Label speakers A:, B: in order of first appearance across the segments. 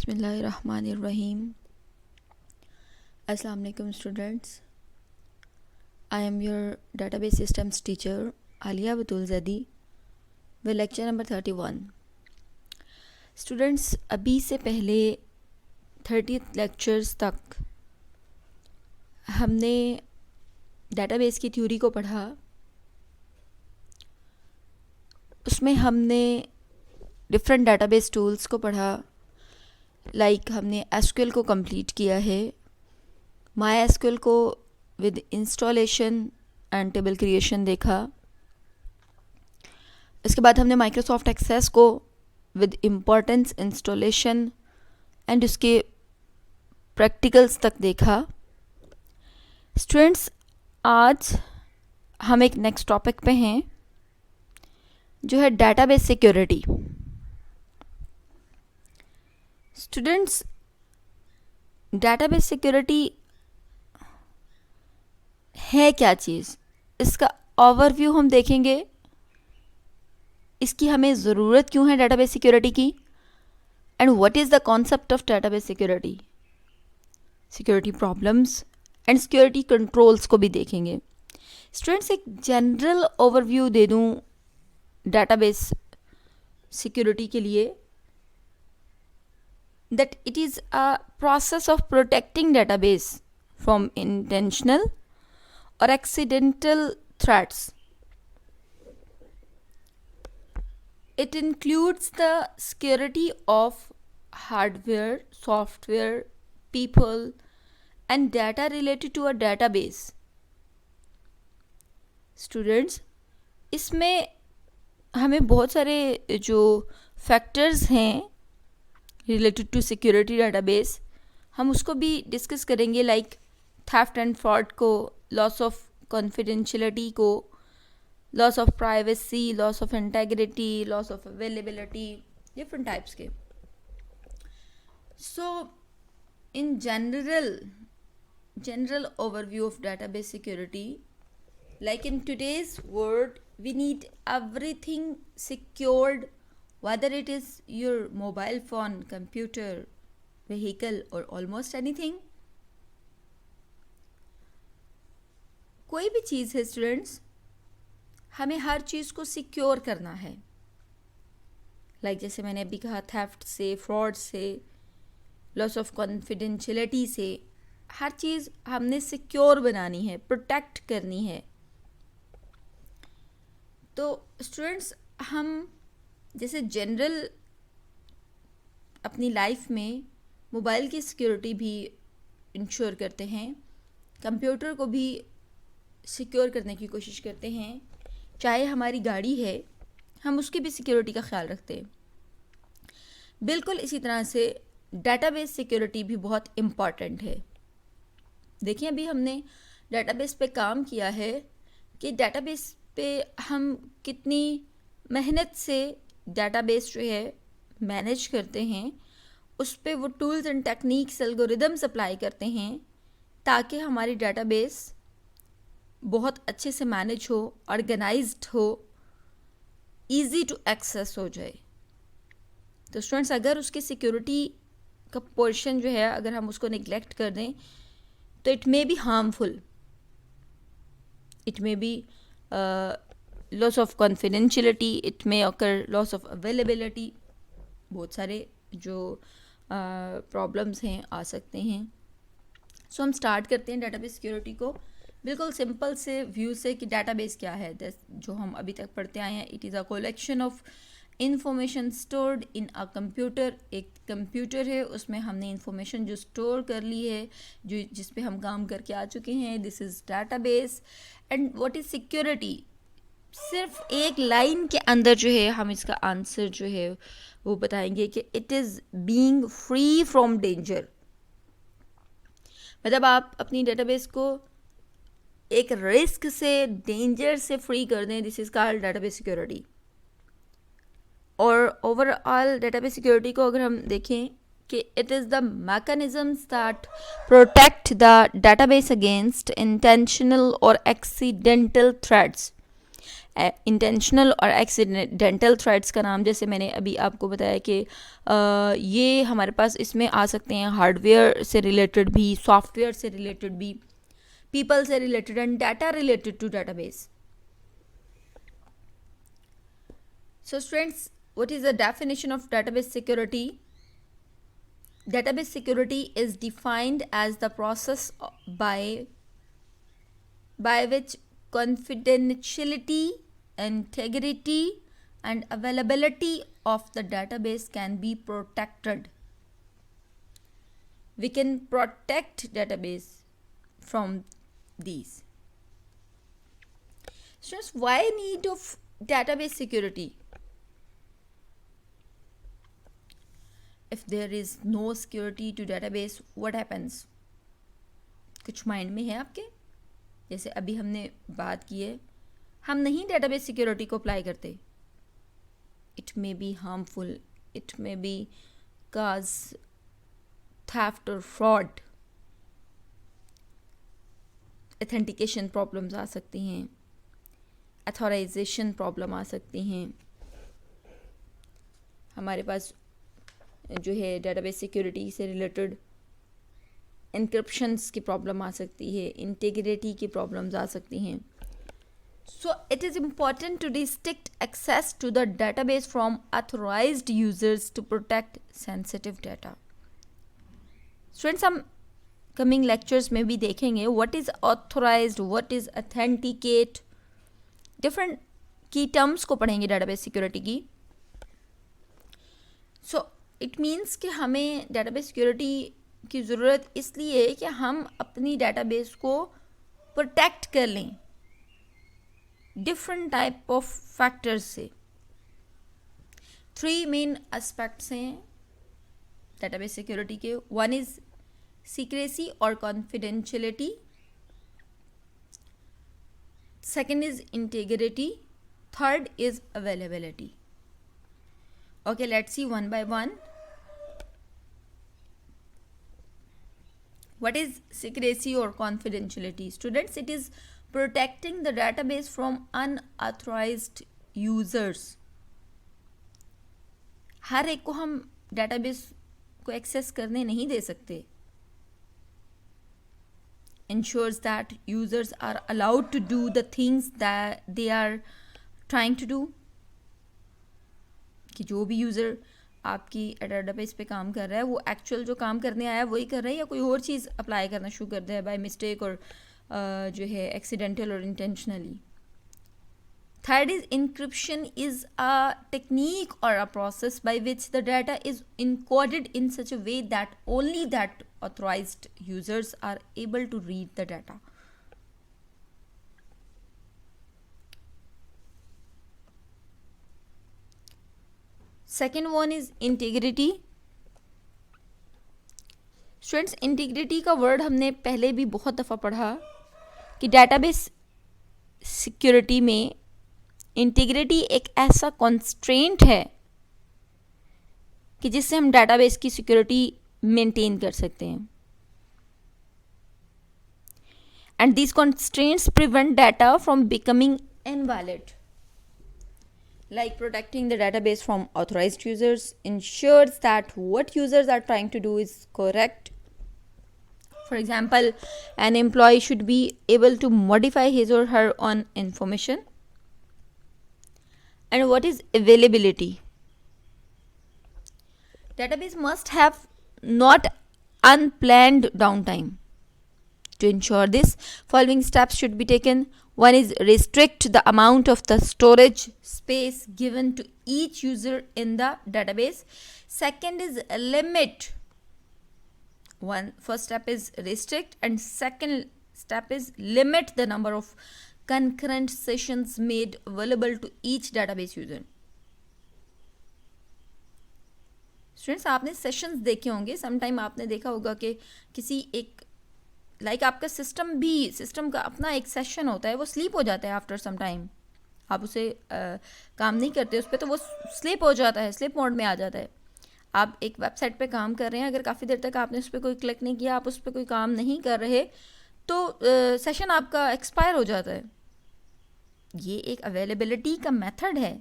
A: बिस्मिल्लाहिर्रहमानिर्रहीम। अस्सलाम वालेकुम students. I am your database systems teacher Alia Batool Zaidi व लेक्चर नंबर 31। स्टूडेंट्स, अभी से पहले 30 लेक्चर्स तक हमने डेटाबेस की थ्योरी को पढ़ा। उसमें हमने डिफरेंट डेटाबेस टूल्स को पढ़ा। हमने एसक्यूएल को कंप्लीट किया है, माई एसक्यूएल को with installation and table creation देखा। इसके बाद हमने माइक्रोसॉफ्ट एक्सेस को विद इम्पोर्टेंस इंस्टॉलेशन एंड उसके प्रैक्टिकल्स तक देखा। स्टूडेंट्स, आज हम एक नेक्स्ट टॉपिक पे हैं जो है database security. Students, database security है क्या चीज़, इसका ओवरव्यू हम देखेंगे। इसकी हमें ज़रूरत क्यों है डेटाबेस सिक्योरिटी की, and what is the concept of database security, security problems and security controls को भी देखेंगे। स्टूडेंट्स, एक जनरल ओवरव्यू दे दूं डेटाबेस सिक्योरिटी के लिए, that it is a process of protecting database from intentional or accidental threats. It includes the security of hardware, software, people and data related to a database. Students, इसमें हमें बहुत सारे जो factors हैं related to security database, हम उसको भी discuss करेंगे, लाइक थेफ्ट एंड फ्रॉड को, लॉस ऑफ कॉन्फिडेंशियलिटी को, loss of privacy, loss of integrity, loss of availability, different types के। So in general overview of database security, like in today's world we need everything secured, whether it is your mobile phone, computer, vehicle or almost anything. कोई भी चीज़ है students, हमें हर चीज़ को secure करना है। जैसे मैंने अभी कहा, थेफ्ट से, फ्रॉड से, लॉस ऑफ कॉन्फिडेंशियलिटी से, हर चीज़ हमने सिक्योर बनानी है, प्रोटेक्ट करनी है। तो स्टूडेंट्स, हम जैसे जनरल अपनी लाइफ में मोबाइल की सिक्योरिटी भी इंश्योर करते हैं, कंप्यूटर को भी सिक्योर करने की कोशिश करते हैं, चाहे हमारी गाड़ी है हम उसकी भी सिक्योरिटी का ख्याल रखते हैं। बिल्कुल इसी तरह से डेटाबेस सिक्योरिटी भी बहुत इम्पॉर्टेंट है। देखिए, अभी हमने डेटाबेस पे काम किया है कि डेटाबेस पे हम कितनी मेहनत से डेटाबेस जो है मैनेज करते हैं, उस पे वो tools and techniques, algorithms apply करते हैं ताकि हमारी डेटाबेस बहुत अच्छे से मैनेज हो, ऑर्गेनाइज्ड हो, इजी टू एक्सेस हो जाए। तो स्टूडेंट्स, अगर उसकी सिक्योरिटी का पोर्शन जो है अगर हम उसको निगलेक्ट कर दें तो it may be harmful, it may be loss of confidentiality, it may occur loss of availability, बहुत सारे जो प्रॉब्लम्स हैं आ सकते हैं। सो हम स्टार्ट करते हैं डेटाबेस सिक्योरिटी को बिल्कुल सिंपल से व्यू से कि डेटाबेस क्या है। जो हम अभी तक पढ़ते आए हैं, it is a collection of information stored in a computer. एक कंप्यूटर है, उसमें हमने इंफॉर्मेशन जो स्टोर कर ली है, जो जिस पे हम काम करके आ चुके हैं, this is database. And what is security, सिर्फ एक लाइन के अंदर जो है हम इसका आंसर जो है वो बताएंगे कि it is being free from danger. मतलब आप अपनी डेटाबेस को एक रिस्क से, डेंजर से फ्री कर दें, this is called database security. और ओवरऑल डेटाबेस सिक्योरिटी को अगर हम देखें कि it is the mechanisms that protect the database against intentional और एक्सीडेंटल थ्रेट्स इंटेंशनल और एक्सीडेंटल थ्रेट्स का नाम जैसे मैंने अभी आपको बताया कि ये हमारे पास इसमें आ सकते हैं हार्डवेयर से रिलेटेड भी, सॉफ्टवेयर से रिलेटेड भी, पीपल से related and data related to database. So students, what is the definition of database security? Database security is defined as the process by which confidentiality, integrity and availability of the database can be protected. We can protect database from these. Students, why need of database security? If there is no security to database, what happens? कुछ mind में है आपके? जैसे अभी हमने बात की है, हम नहीं डेटाबेस सिक्योरिटी को अप्लाई करते. It may be harmful, it may be cause theft और फ्रॉड, ऑथेंटिकेशन प्रॉब्लम्स आ सकती हैं, अथॉराइजेशन प्रॉब्लम आ सकती हैं. हमारे पास जो है डेटाबेस सिक्योरिटी से रिलेटेड एनक्रिप्शंस की प्रॉब्लम आ सकती है, इंटीग्रिटी की प्रॉब्लम्स आ सकती हैं. So it is important to restrict access to the database from authorised users to protect sensitive data. Students, हम कमिंग लेक्चर्स में भी देखेंगे what is authorised, what is authenticate, different की टर्म्स को पढ़ेंगे डेटाबेस सिक्योरिटी की. सो इट मीन्स कि हमें डेटाबेस सिक्योरिटी की ज़रूरत इसलिए है कि हम अपनी डेटाबेस को प्रोटेक्ट कर लें डिफरेंट टाइप ऑफ फैक्टर्स से. 3 मेन एस्पेक्ट्स हैं डेटाबेस सिक्योरिटी के. वन इज़ सीक्रेसी और confidentiality, second is integrity, third is availability. Okay, let's see one by one. What is secrecy or confidentiality? Students, it is protecting the database from unauthorized users. हर एक को हम database को access करने नहीं दे सकते. Ensures that users are allowed to do the things that they are trying to do. कि जो भी यूज़र आपकी डेटाबेस पे काम कर रहा है वो एक्चुअल जो काम करने आया है वही कर रहा है या कोई और चीज़ अप्लाई करना शुरू कर दिया है बाय मिस्टेक और जो है एक्सीडेंटल और intentionally. Third is encryption is a technique और a process by which the data is encoded in such a way that only that authorised users are able to read the data. Second one is integrity. Students, integrity का word हमने पहले भी बहुत दफ़ा पढ़ा कि database security में integrity एक ऐसा कॉन्स्ट्रेंट है कि जिससे हम डेटाबेस की सिक्योरिटी मेंटेन कर सकते हैं. And these constraints prevent data from becoming invalid. Like protecting the database from authorized users ensures that what users are trying to do is correct. For example, an employee should be able to modify his or her own information. And what is availability? Database must have not unplanned downtime. To ensure this, following steps should be taken. One is restrict the amount of the storage space given to each user in the database. Second is limit. First step is restrict and second step is limit the number of concurrent sessions made available to each database user. Students, आपने sessions देखे होंगे. Sometime आपने देखा होगा कि किसी एक आपका सिस्टम का अपना एक सेशन होता है, वो स्लीप हो जाता है आफ्टर सम टाइम. आप उसे काम नहीं करते उस पर, तो वो स्लीप हो जाता है, स्लीप मोड में आ जाता है. आप एक वेबसाइट पे काम कर रहे हैं, अगर काफ़ी देर तक आपने उस पर कोई क्लिक नहीं किया, आप उस पर कोई काम नहीं कर रहे, तो सेशन आपका एक्सपायर हो जाता है. ये एक अवेलेबिलिटी का मेथड है,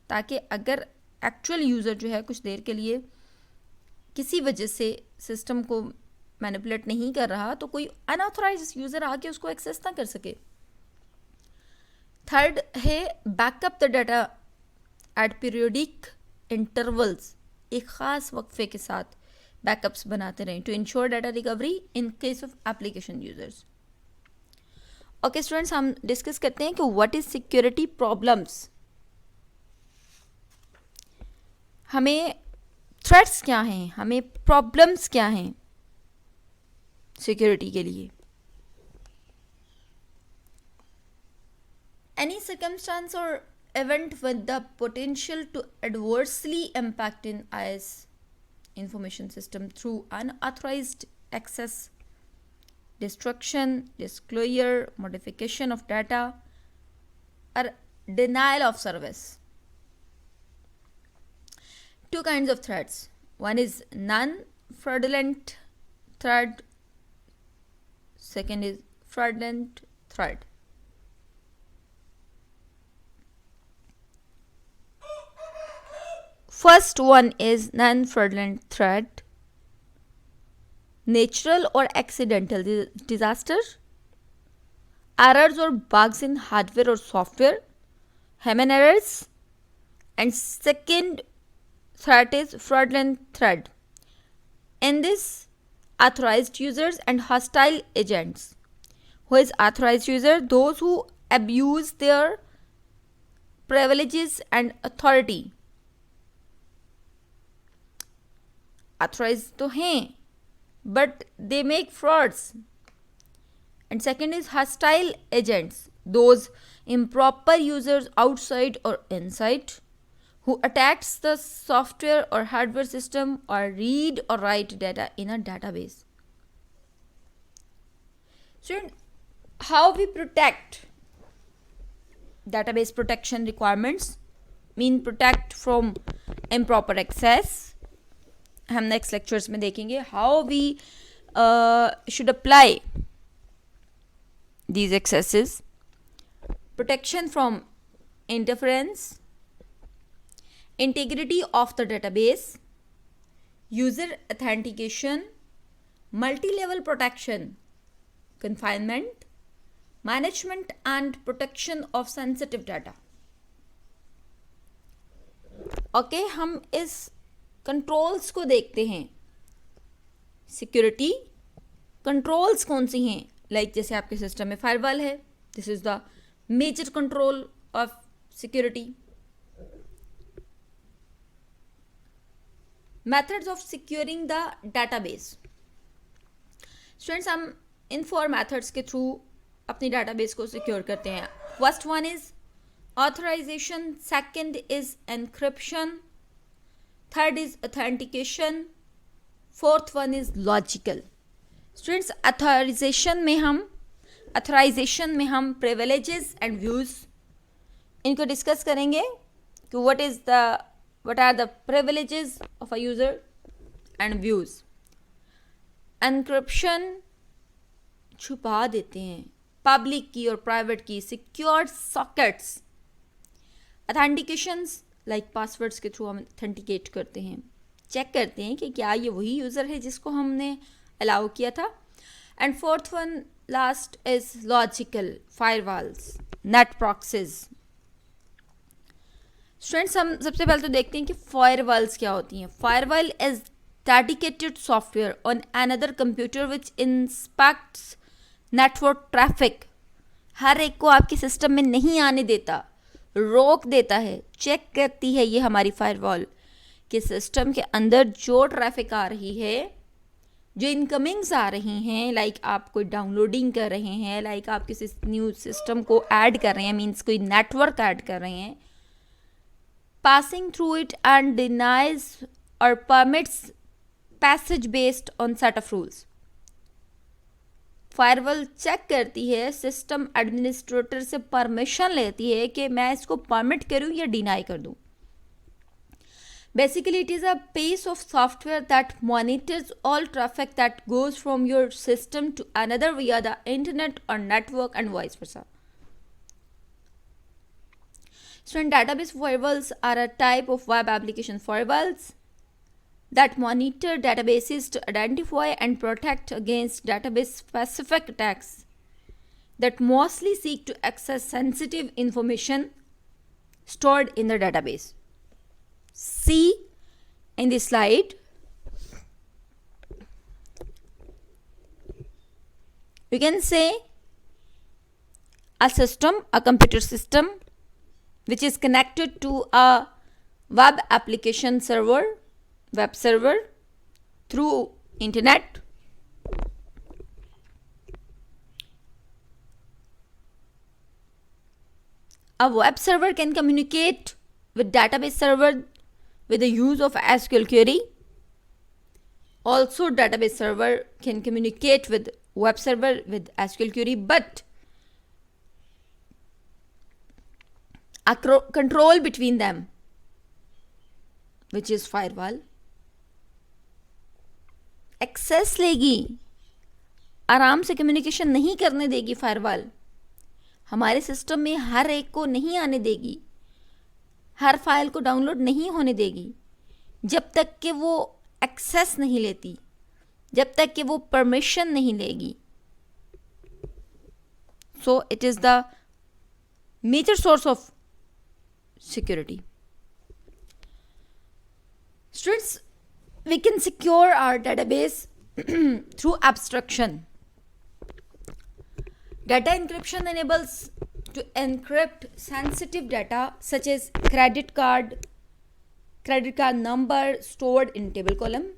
A: ताकि अगर एक्चुअल यूज़र जो है कुछ देर के लिए किसी वजह से सिस्टम को मैनिपुलेट नहीं कर रहा, तो कोई अनऑथराइज्ड यूज़र आके उसको एक्सेस ना कर सके। थर्ड है backup the data at periodic intervals, एक ख़ास वक्फे के साथ बैकअप्स बनाते रहें to ensure data recovery in case of application users. Okay students, हम डिस्कस करते हैं कि व्हाट इज सिक्योरिटी प्रॉब्लम्स। हमें थ्रेट्स क्या हैं, हमें प्रॉब्लम्स क्या हैं सिक्योरिटी के लिए। Any circumstance or event with the potential to adversely impact an IS information system through unauthorized access, destruction, disclosure, modification of data, or denial of service. Two kinds of threats. One is non-fraudulent threat. Second is fraudulent threat. First one is non-fraudulent threat. Natural or accidental disaster, errors or bugs in hardware or software, human errors. And second threat is fraudulent threat. In this, authorized users and hostile agents. Who is authorized user? Those who abuse their privileges and authority. Authorized तो हैं, but they make frauds. And second is hostile agents, those improper users outside or inside who attacks the software or hardware system or read or write data in a database. So how we protect? Database protection requirements mean protect from improper access. हम next lectures में देखेंगे how we should apply these accesses. Protection from interference, integrity of the database, user authentication, multi level protection, confinement, management and protection of sensitive data. Okay, हम इस controls को देखते हैं। Security controls कौन सी हैं? Like जैसे आपके सिस्टम में फायरवॉल है, this is the major control of security. Methods of securing the database. Students, हम इन 4 मेथड्स के थ्रू अपनी डाटाबेस को सिक्योर करते हैं। First one is authorisation, second is encryption, third is authentication, fourth one is logical. Students, authorisation में हम privileges and views इनको डिस्कस करेंगे कि what are the privileges of a user and views. Encryption छुपा देते हैं पब्लिक की और private की secured sockets. Authentications like passwords के थ्रू हम ऑथेंटिकेट करते हैं, चेक करते हैं कि क्या ये वही यूज़र है जिसको हमने अलाउ किया था। And fourth one last is logical, firewalls, net proxies. Students, हम सबसे पहले तो देखते हैं कि फायरवॉल्स क्या होती हैं। Firewall is dedicated software on another computer which inspects network traffic. हर एक को आपके सिस्टम में नहीं आने देता, रोक देता है, चेक करती है ये हमारी फायरवॉल कि सिस्टम के अंदर जो ट्रैफिक आ रही है, जो इनकमिंग्स आ रही हैं, लाइक आप कोई डाउनलोडिंग कर रहे हैं, लाइक आप किसी न्यू सिस्टम को ऐड कर रहे हैं, मीन्स कोई नेटवर्क ऐड कर रहे हैं, passing through it and denies और permits passage based on set of rules. Firewall check करती है, सिस्टम एडमिनिस्ट्रेटर से परमिशन लेती है कि मैं इसको परमिट करूं या डिनाई कर दूं। Basically it is a piece of software that monitors all traffic that goes from your system to another via the internet और network and vice versa. Student, database firewalls are a type of web application firewalls that monitor databases to identify and protect against database-specific attacks that mostly seek to access sensitive information stored in the database. See in this slide, you can say a system, a computer system, which is connected to a web application server, web server through internet. A web server can communicate with database server with the use of SQL query. Also, database server can communicate with web server with SQL query, but a control between them, which is firewall, access लेगी, आराम से communication नहीं करने देगी. Firewall हमारे system में हर एक को नहीं आने देगी, हर फाइल को डाउनलोड नहीं होने देगी जब तक कि वो एक्सेस नहीं लेती, जब तक कि वो परमिशन नहीं लेगी. So it is the major source of security. Students, we can secure our database through abstraction. Data encryption enables to encrypt sensitive data such as credit card number stored in table column.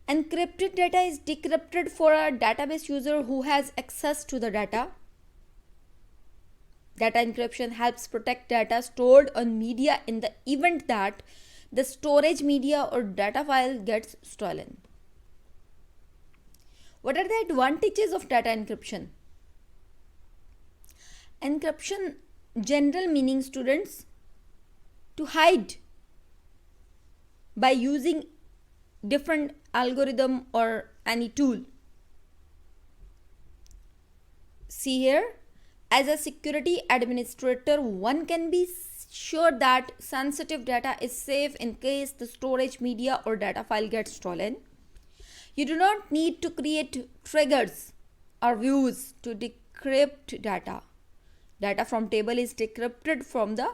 A: Encrypted data is decrypted for a database user who has access to the data. Data encryption helps protect data stored on media in the event that the storage media or data file gets stolen. What are the advantages of data encryption? Encryption, general meaning, students, to hide by using different algorithm or any tool. See here. As a security administrator, one can be sure that sensitive data is safe in case the storage media or data file gets stolen. You do not need to create triggers or views to decrypt data. Data from table is decrypted from the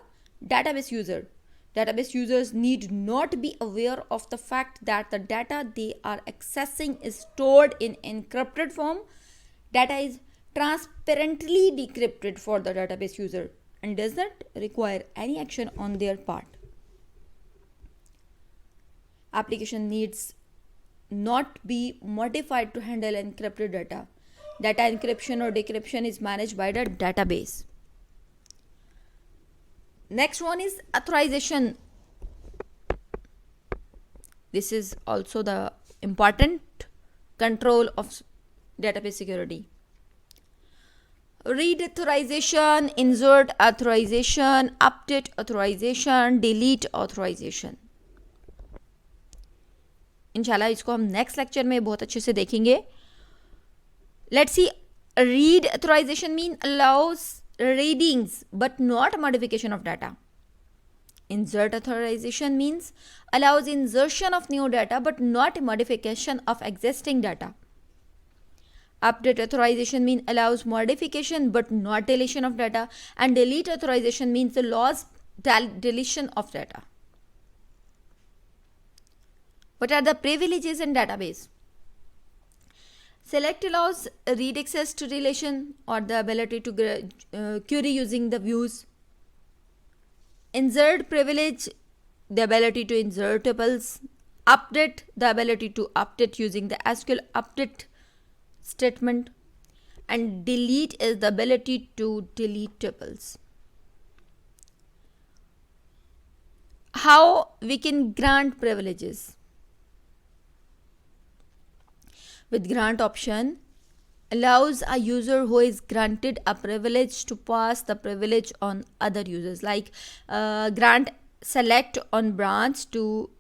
A: database user. Database users need not be aware of the fact that the data they are accessing is stored in encrypted form. Data is transparently decrypted for the database user and does not require any action on their part. Application needs not be modified to handle encrypted data. Data encryption or decryption is managed by the database. Next one is authorization. This is also the important control of database security. Read authorization, insert authorization, update authorization, delete authorization. इंशाल्लाह इसको हम next lecture में बहुत अच्छे से देखेंगे. Let's see. Read authorization mean allows readings but not modification of data. Insert authorization means allows insertion of new data but not modification of existing data. Update authorization means allows modification but not deletion of data, and delete authorization means allows deletion of data. What are the privileges in database? Select allows read access to relation or the ability to query using the views. Insert privilege, the ability to insert tuples. Update, the ability to update using the SQL update statement, and delete is the ability to delete tuples. How we can grant privileges? With grant option, allows a user who is granted a privilege to pass the privilege on other users, like grant select on branch to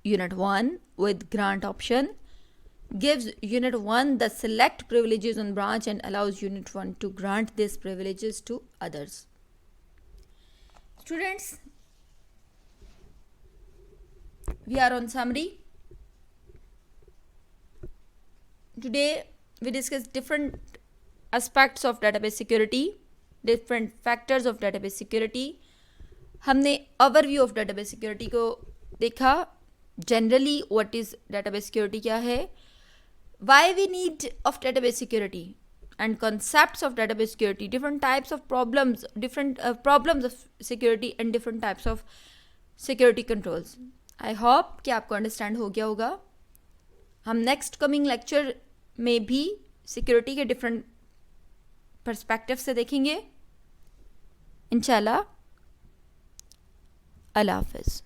A: unit 1 with grant option. Gives unit 1 the select privileges on branch and allows unit 1 to grant these privileges to others. Students, we are on summary. Today we discuss different aspects of database security, different factors of database security. हमने overview of database security को देखा. Generally what is database security क्या है, why we need of database security and concepts of database security, different types of problems, different problems of security and different types of security controls. I hope कि आपको understand हो गया होगा. हम next coming lecture में भी security के different perspective से देखेंगे इंशाल्लाह. अल्लाह हाफिज़.